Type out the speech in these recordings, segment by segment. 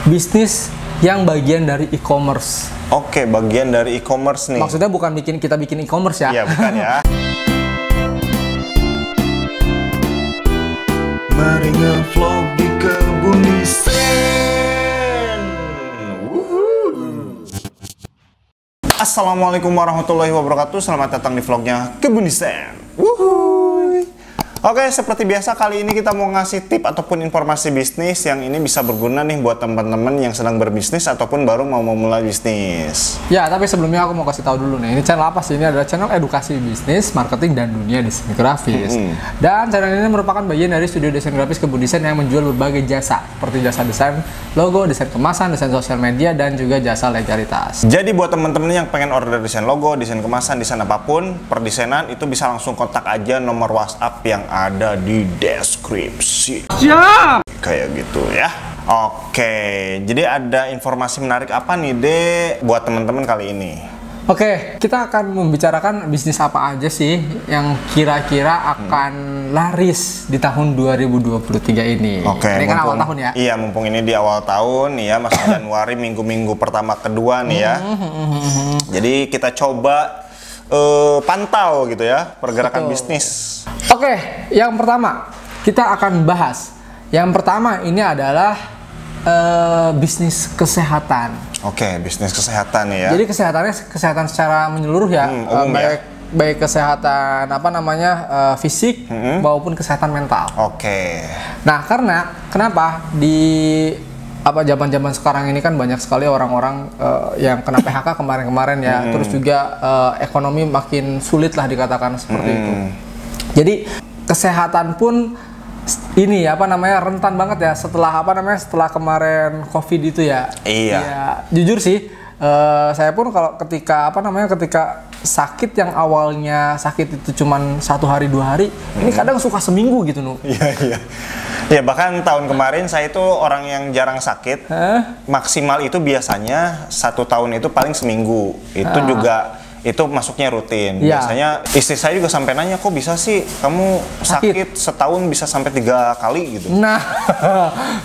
bisnis yang bagian dari e-commerce. Oke, bagian dari e-commerce nih. Maksudnya bukan kita bikin e-commerce ya? Iya, bukan ya. Mari ngevlog di Kebun Desain. Assalamualaikum warahmatullahi wabarakatuh. Selamat datang di vlognya Kebun Desain. Oke, seperti biasa kali ini kita mau ngasih tip ataupun informasi bisnis yang ini bisa berguna nih buat teman-teman yang sedang berbisnis ataupun baru mau memulai bisnis. Ya, tapi sebelumnya aku mau kasih tahu dulu nih, ini channel apa sih? Ini adalah channel edukasi bisnis, marketing, dan dunia desain grafis. Dan channel ini merupakan bagian dari studio desain grafis Kebun Desain yang menjual berbagai jasa, seperti jasa desain logo, desain kemasan, desain sosial media, dan juga jasa legalitas. Jadi buat teman-teman yang pengen order desain logo, desain kemasan, desain apapun, perdesainan itu bisa langsung kontak aja nomor WhatsApp yang ada di deskripsi. Siap! Kayak gitu ya. Oke, jadi ada informasi menarik apa nih, Dek, buat teman-teman kali ini? Oke, kita akan membicarakan bisnis apa aja sih yang kira-kira akan laris di tahun 2023 ini. Oke, ini kan awal tahun ya? Iya, mumpung ini di awal tahun ya, masih Januari, minggu-minggu pertama kedua nih ya. Jadi kita coba pantau gitu ya pergerakan bisnis. Oke, yang pertama kita akan bahas. Yang pertama ini adalah bisnis kesehatan. Oke, bisnis kesehatan ya. Jadi kesehatan secara menyeluruh ya, baik kesehatan fisik maupun kesehatan mental. Oke. Nah, kenapa di zaman-zaman sekarang ini kan banyak sekali orang-orang yang kena PHK kemarin-kemarin ya, terus juga ekonomi makin sulit lah dikatakan seperti itu. Jadi kesehatan pun ini rentan banget ya setelah setelah kemarin COVID itu ya. Iya. Ya, jujur sih saya pun kalau ketika sakit yang awalnya sakit itu cuman 1 hari 2 hari, ini kadang suka seminggu gitu Iya. Ya bahkan tahun kemarin saya itu orang yang jarang sakit. Maksimal itu biasanya 1 tahun itu paling seminggu. Itu juga itu masuknya rutin. Biasanya istri saya juga sampai nanya, kok bisa sih kamu sakit setahun bisa sampai 3 kali gitu. Nah,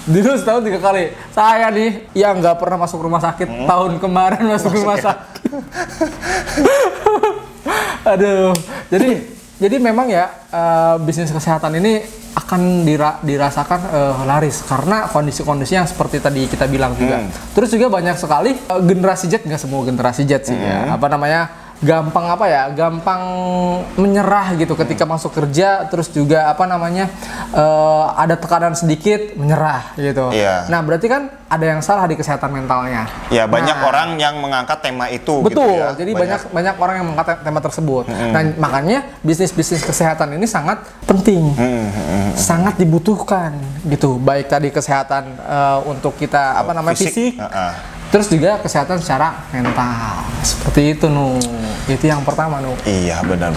dulu setahun 3 kali. Saya nih yang nggak pernah masuk rumah sakit, tahun kemarin masuk rumah sakit. Aduh, jadi memang ya bisnis kesehatan ini akan dirasakan laris karena kondisi-kondisi yang seperti tadi kita bilang juga. Terus juga banyak sekali generasi Z, nggak semua generasi Z sih ya, gampang menyerah gitu ketika masuk kerja, terus juga ada tekanan sedikit menyerah gitu. Nah, berarti kan ada yang salah di kesehatan mentalnya. Ya, banyak orang yang mengangkat tema itu. Betul, gitu ya. jadi banyak orang yang mengangkat tema tersebut. Nah, makanya bisnis kesehatan ini sangat penting, sangat dibutuhkan gitu. Baik tadi kesehatan untuk kita fisik. Terus juga kesehatan secara mental. Seperti itu Itu yang pertama Iya, benar.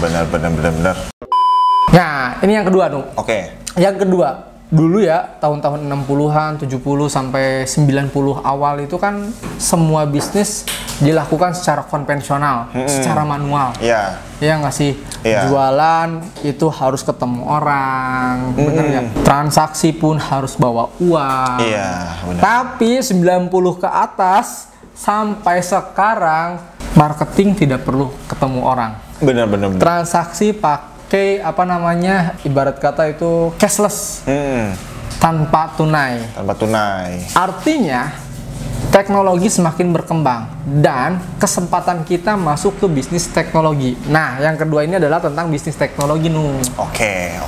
Nah, ini yang kedua Oke. Yang kedua, dulu ya tahun-tahun 60-an, 70 sampai 90 awal itu kan semua bisnis dilakukan secara konvensional, secara manual. Iya. Iya nggak sih? Jualan itu harus ketemu orang, bener nggak? Transaksi pun harus bawa uang. Iya, benar. Tapi 90 ke atas sampai sekarang marketing tidak perlu ketemu orang. Benar. Transaksi pakai ibarat kata itu cashless, tanpa tunai. Artinya teknologi semakin berkembang dan kesempatan kita masuk ke bisnis teknologi. Nah, yang kedua ini adalah tentang bisnis teknologi Oke.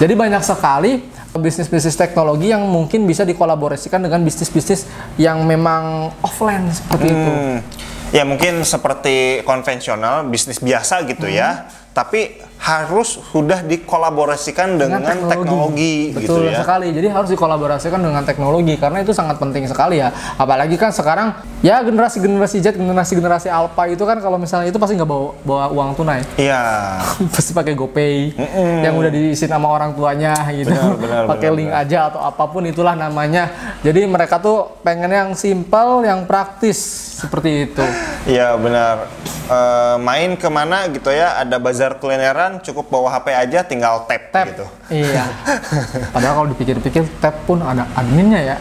Jadi banyak sekali bisnis teknologi yang mungkin bisa dikolaborasikan dengan bisnis yang memang offline seperti itu. Ya mungkin seperti konvensional, bisnis biasa gitu ya. Tapi harus sudah dikolaborasikan dengan teknologi Betul gitu ya. sekali. Jadi harus dikolaborasikan dengan teknologi karena itu sangat penting sekali ya. Apalagi kan sekarang ya generasi Z, generasi Alpha itu kan kalau misalnya itu pasti nggak bawa uang tunai. Iya. Pasti pakai GoPay yang udah diisi nama orang tuanya gitu. Pakai link aja atau apapun itulah namanya. Jadi mereka tuh pengen yang simple, yang praktis seperti itu. Iya benar. Main kemana gitu ya, ada bazar kulineran jalan cukup bawa HP aja, tinggal tap gitu. Iya. Padahal kalau dipikir-pikir tap pun ada adminnya ya.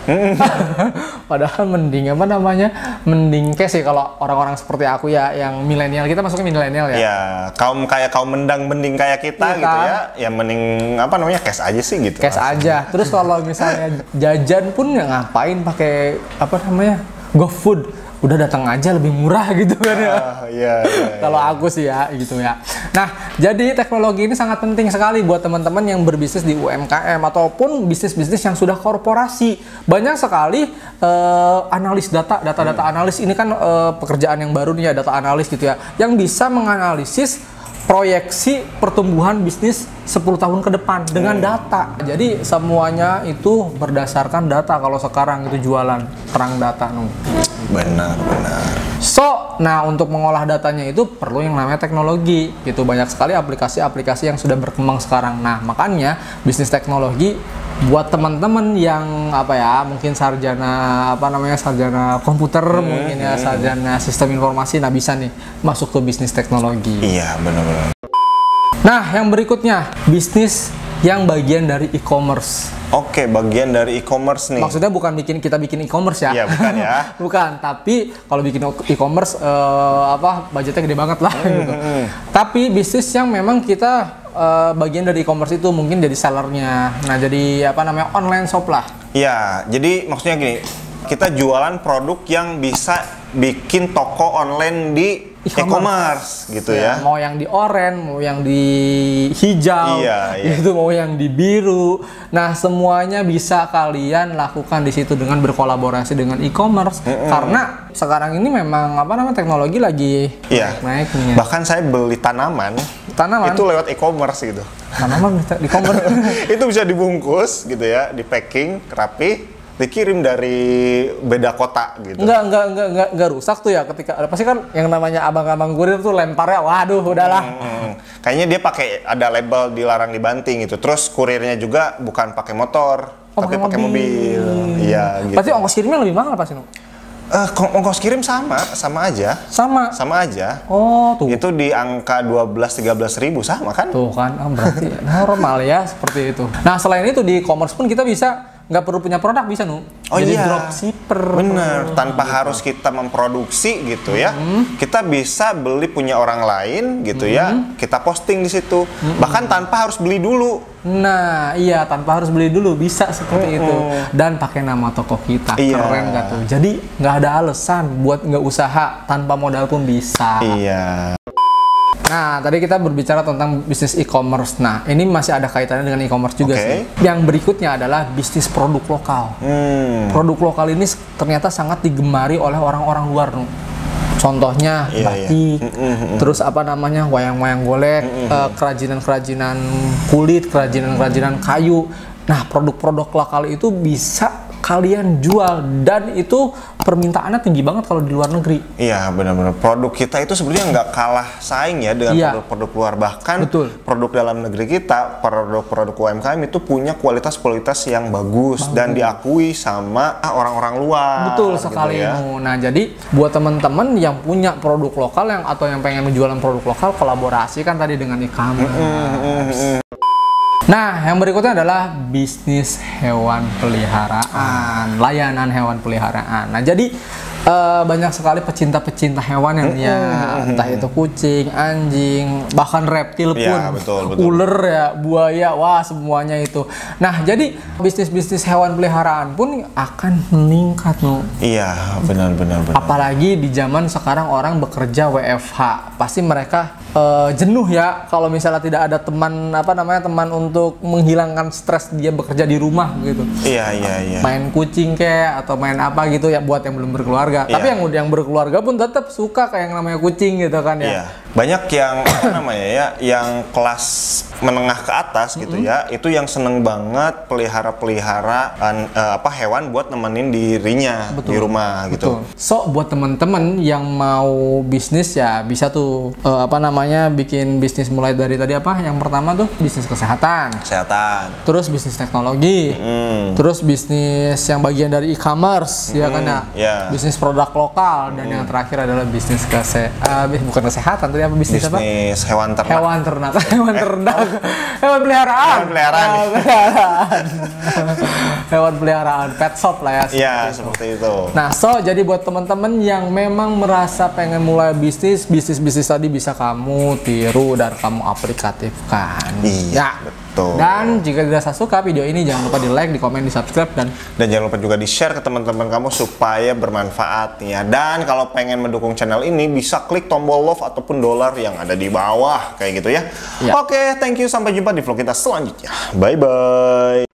Padahal mending apa namanya? Mending cash sih kalau orang-orang seperti aku ya, yang milenial, kita masuknya milenial ya. Iya, kaum mending kayak kita gitu ya. Ya mending apa namanya? Cash aja sih gitu. Cash aja. Terus kalau misalnya jajan pun ya ngapain pakai apa namanya? GoFood. Udah datang aja lebih murah gitu kan ya. Iya. Kalau aku sih ya gitu ya. Nah, jadi teknologi ini sangat penting sekali buat teman-teman yang berbisnis di UMKM ataupun bisnis-bisnis yang sudah korporasi. Banyak sekali analis data analis ini kan pekerjaan yang baru nih ya, data analis gitu ya, yang bisa menganalisis proyeksi pertumbuhan bisnis 10 tahun ke depan dengan data. Jadi semuanya itu berdasarkan data kalau sekarang itu jualan perang data. Benar. Nah untuk mengolah datanya itu perlu yang namanya teknologi gitu. Banyak sekali aplikasi-aplikasi yang sudah berkembang sekarang. Nah makanya bisnis teknologi buat teman-teman yang apa ya, mungkin sarjana komputer, mungkin ya sarjana sistem informasi, nah bisa nih masuk ke bisnis teknologi. Iya, benar. Nah yang berikutnya, bisnis yang bagian dari e-commerce. Oke, bagian dari e-commerce nih. Maksudnya bukan kita bikin e-commerce ya? Iya, bukan ya. Bukan, tapi kalau bikin e-commerce budgetnya gede banget lah gitu. Tapi bisnis yang memang kita bagian dari e-commerce itu mungkin jadi sellernya. Nah, jadi online shop lah. Iya, jadi maksudnya gini, kita jualan produk yang bisa bikin toko online di e-commerce gitu ya. Mau yang di oranye, mau yang di hijau, gitu, mau yang di biru. Nah, semuanya bisa kalian lakukan di situ dengan berkolaborasi dengan e-commerce. Karena sekarang ini memang teknologi lagi naik-naiknya. Bahkan saya beli tanaman itu lewat e-commerce gitu. Tanaman di e-commerce. Itu bisa dibungkus gitu ya, di packing rapi, dikirim dari beda kota gitu. Enggak rusak tuh ya ketika pasti kan yang namanya abang-abang kurir tuh lemparnya, waduh udahlah. Kayaknya dia pakai ada label dilarang dibanting gitu. Terus kurirnya juga bukan pakai motor, tapi pakai mobil. Iya gitu. Pasti ongkos kirimnya lebih mahal pasti, no? Ongkos kirim sama aja. Sama aja. Oh, tuh. Itu di angka 12-13 ribu sama kan? Tuh kan, berarti normal ya seperti itu. Nah, selain itu di e-commerce pun kita bisa nggak perlu punya produk, bisa jadi dropshipper. Bener, tanpa harus kita memproduksi gitu ya. Kita bisa beli punya orang lain gitu ya. Kita posting di situ. Bahkan tanpa harus beli dulu. Nah, iya, tanpa harus beli dulu, bisa seperti itu. Dan pakai nama toko kita, keren nggak tuh? Jadi nggak ada alasan buat nggak usaha, tanpa modal pun bisa. Iya. Nah, tadi kita berbicara tentang bisnis e-commerce. Nah, ini masih ada kaitannya dengan e-commerce juga sih. Yang berikutnya adalah bisnis produk lokal. Produk lokal ini ternyata sangat digemari oleh orang-orang luar. Contohnya batik, terus wayang-wayang golek, kerajinan-kerajinan kulit, kerajinan-kerajinan kayu. Nah, produk-produk lokal itu bisa kalian jual dan itu permintaannya tinggi banget kalau di luar negeri. Iya, benar-benar. Produk kita itu sebenarnya nggak kalah saing ya dengan produk-produk luar. Bahkan produk dalam negeri kita, produk-produk UMKM itu punya kualitas-kualitas yang bagus dan diakui sama orang-orang luar. Betul sekali. Gitu ya. Nah, jadi buat teman-teman yang punya produk lokal atau yang pengen menjualan produk lokal, kolaborasi kan tadi dengan e-commerce. Nah, yang berikutnya adalah bisnis hewan peliharaan, layanan hewan peliharaan. Nah, jadi banyak sekali pecinta-pecinta hewan yang entah itu kucing, anjing, bahkan reptil pun, betul. ular ya, buaya, wah semuanya itu. Nah, jadi bisnis-bisnis hewan peliharaan pun akan meningkat, Iya, benar. Apalagi di zaman sekarang orang bekerja WFH, pasti mereka jenuh ya kalau misalnya tidak ada teman teman untuk menghilangkan stres dia bekerja di rumah gitu. Iya. Main kucing atau main apa gitu ya buat yang belum berkeluarga. Tapi yang berkeluarga pun tetap suka kayak yang namanya kucing gitu kan ya. Iya. Banyak yang yang kelas menengah ke atas gitu ya, itu yang seneng banget pelihara hewan buat nemenin dirinya di rumah gitu. So buat teman-teman yang mau bisnis ya bisa tuh bikin bisnis mulai dari tadi yang pertama tuh bisnis kesehatan, terus bisnis teknologi, terus bisnis yang bagian dari e-commerce ya kan ya, bisnis produk lokal, dan yang terakhir adalah bisnis bukan kesehatan tadi bisnis hewan ternak hewan peliharaan pet shop lah ya, seperti itu. Nah, jadi buat teman-teman yang memang merasa pengen mulai bisnis tadi bisa kamu tiru dan kamu aplikatifkan. Iya, betul. Dan jika dirasa suka video ini, jangan lupa di like, di komen, di subscribe, dan jangan lupa juga di share ke teman-teman kamu supaya bermanfaat ya. Dan kalau pengen mendukung channel ini bisa klik tombol love ataupun dolar yang ada di bawah kayak gitu ya. Oke, thank you, sampai jumpa di vlog kita selanjutnya. Bye bye.